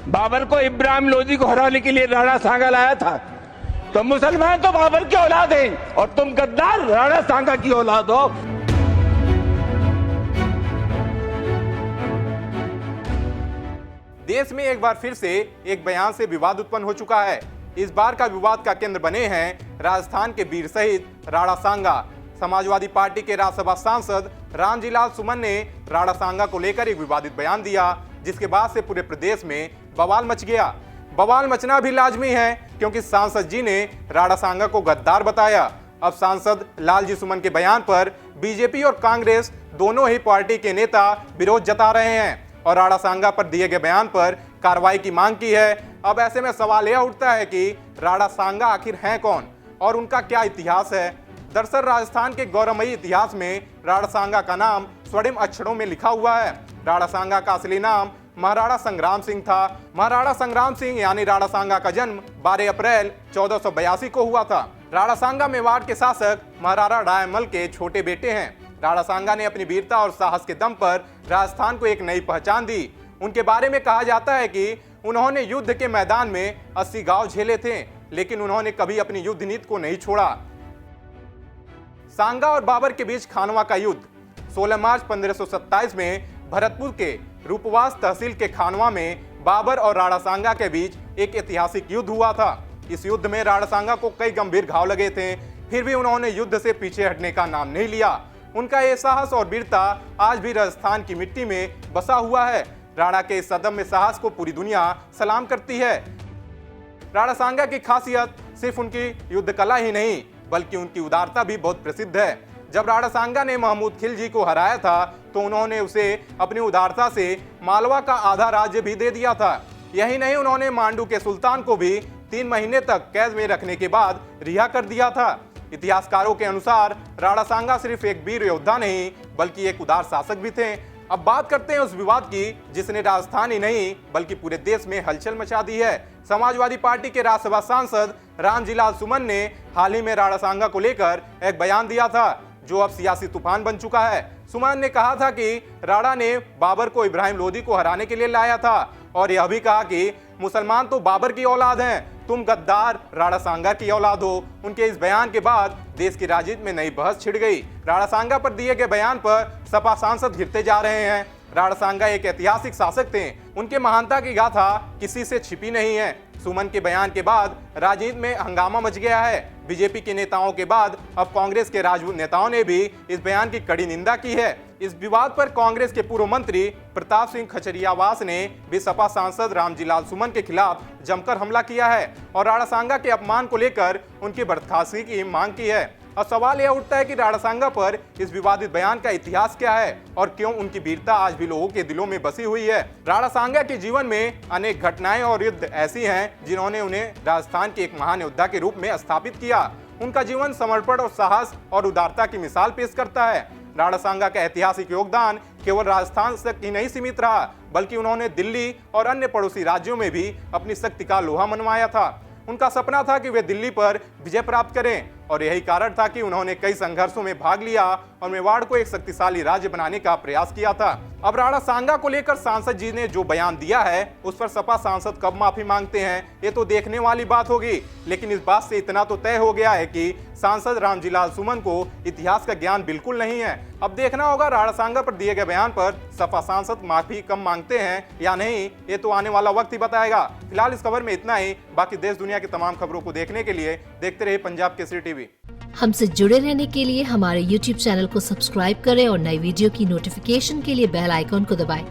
बाबर को इब्राहिम लोदी को हराने के लिए राणा सांगा लाया था। तो मुसलमान तो बाबर की औलाद हैं और तुम गद्दार राणा सांगा की औलाद हो। देश में एक बार फिर से एक बयान से विवाद उत्पन्न हो चुका है। इस बार का विवाद का केंद्र बने हैं राजस्थान के वीर शहीद राणा सांगा। समाजवादी पार्टी के राज्यसभा सांसद रामजीलाल सुमन ने राणा सांगा को लेकर एक विवादित बयान दिया, जिसके बाद से पूरे प्रदेश में बवाल मच गया। बवाल मचना भी लाजमी है, क्योंकि सांसद जी ने राणा सांगा को गद्दार बताया। अब सांसद लालजी सुमन के बयान पर बीजेपी और कांग्रेस दोनों ही पार्टी के नेता विरोध जता रहे हैं और राणा सांगा पर दिए गए बयान पर कार्रवाई की मांग की है। अब ऐसे में सवाल यह उठता है कि राणा सांगा आखिर हैं कौन और उनका क्या इतिहास है। दरअसल राजस्थान के गौरवमयी इतिहास में राणा सांगा का नाम स्वर्णिम अक्षरों में लिखा हुआ है। राणा सांगा का असली नाम महाराणा संग्राम सिंह था। महाराणा संग्राम सिंह यानी राणा सांगा का जन्म 12 अप्रैल 1482 को हुआ था। राणा सांगा मेवाड़ के शासक महाराणा डायमल के छोटे बेटे हैं। राणा सांगा ने अपनी वीरता और साहस के दम पर राजस्थान को एक नई पहचान दी। उनके बारे में कहा जाता है कि उन्होंने युद्ध के मैदान में 80 गांव झेले थे, लेकिन उन्होंने कभी अपनी युद्ध नीति को नहीं छोड़ा। सांगा और बाबर के बीच खानवा का युद्ध 16 मार्च 1527 में भरतपुर के रूपवास तहसील के खानवा में बाबर और राणा सांगा के बीच एक ऐतिहासिक युद्ध हुआ था। इस युद्ध में राणा सांगा को कई गंभीर घाव लगे थे, फिर भी उन्होंने युद्ध से पीछे हटने का नाम नहीं लिया। उनका ये साहस और वीरता आज भी राजस्थान की मिट्टी में बसा हुआ है। राणा के इस सदम्य साहस को पूरी दुनिया सलाम करती है। राणा सांगा की खासियत सिर्फ उनकी युद्ध कला ही नहीं, बल्कि उनकी उदारता भी बहुत प्रसिद्ध है। जब राणा सांगा ने महमूद खिलजी को हराया था, तो उन्होंने उसे अपनी उदारता से मालवा का आधा राज्य भी दे दिया था। यही नहीं, उन्होंने मांडू के सुल्तान को भी 3 महीने तक कैद में रखने के बाद रिहा कर दिया था। इतिहासकारों के अनुसार राणा सांगा सिर्फ एक वीर योद्धा नहीं, बल्कि एक उदार शासक भी थे। अब बात करते हैं उस विवाद की जिसने राजस्थान ही नहीं बल्कि पूरे देश में हलचल मचा दी है। समाजवादी पार्टी के राज्यसभा सांसद रामजीलाल सुमन ने हाल ही में राणा सांगा को लेकर एक बयान दिया था, जो अब सियासी तूफान बन चुका है। सुमन ने कहा था कि राणा ने बाबर को इब्राहिम लोदी को हराने के लिए लाया था और यह भी कहा कि मुसलमान तो बाबर की औलाद हैं, तुम गद्दार राणा सांगा की औलाद हो। उनके इस बयान के बाद देश की राजनीति में नई बहस छिड़ गई। राणा सांगा पर दिए गए बयान पर सपा सांसद घिरते जा रहे हैं। राणा सांगा एक ऐतिहासिक शासक थे, उनके महानता की गाथा किसी से छिपी नहीं है। सुमन के बयान के बाद राजनीति में हंगामा मच गया है। बीजेपी के नेताओं के बाद अब कांग्रेस के राजपूत नेताओं ने भी इस बयान की कड़ी निंदा की है। इस विवाद पर कांग्रेस के पूर्व मंत्री प्रताप सिंह खचरियावास ने भी सपा सांसद रामजीलाल सुमन के खिलाफ जमकर हमला किया है और राणा सांगा के अपमान को लेकर उनकी बर्खास्तगी की मांग की है। अब सवाल यह उठता है कि राणा सांगा पर इस विवादित बयान का इतिहास क्या है और क्यों उनकी वीरता आज भी लोगों के दिलों में बसी हुई है। राणा सांगा के जीवन में अनेक घटनाएं और युद्ध ऐसी हैं जिन्होंने उन्हें राजस्थान के एक महान योद्धा के रूप में स्थापित किया। उनका जीवन समर्पण और साहस और उदारता की मिसाल पेश करता है। राणा सांगा का ऐतिहासिक योगदान केवल राजस्थान तक ही नहीं सीमित रहा, बल्कि उन्होंने दिल्ली और अन्य पड़ोसी राज्यों में भी अपनी शक्ति का लोहा मनवाया था। उनका सपना था कि वे दिल्ली पर विजय प्राप्त करें और यही कारण था कि उन्होंने कई संघर्षों में भाग लिया और मेवाड़ को एक शक्तिशाली राज्य बनाने का प्रयास किया था। अब राणा सांगा को लेकर सांसद जी ने जो बयान दिया है, उस पर सपा सांसद कब माफी मांगते हैं, ये तो देखने वाली बात होगी। लेकिन इस बात से इतना तो तय हो गया है कि सांसद रामजीलाल सुमन को इतिहास का ज्ञान बिल्कुल नहीं है। अब देखना होगा राणा सांगा पर दिए गए बयान पर सपा सांसद माफी कब मांगते हैं या नहीं, ये तो आने वाला वक्त ही बताएगा। फिलहाल इस खबर में इतना ही। बाकी देश दुनिया की तमाम खबरों को देखने के लिए देखते रहिए पंजाब केसरी टीवी। हमसे जुड़े रहने के लिए हमारे YouTube चैनल को सब्सक्राइब करें और नई वीडियो की नोटिफिकेशन के लिए बेल आइकॉन को दबाएं।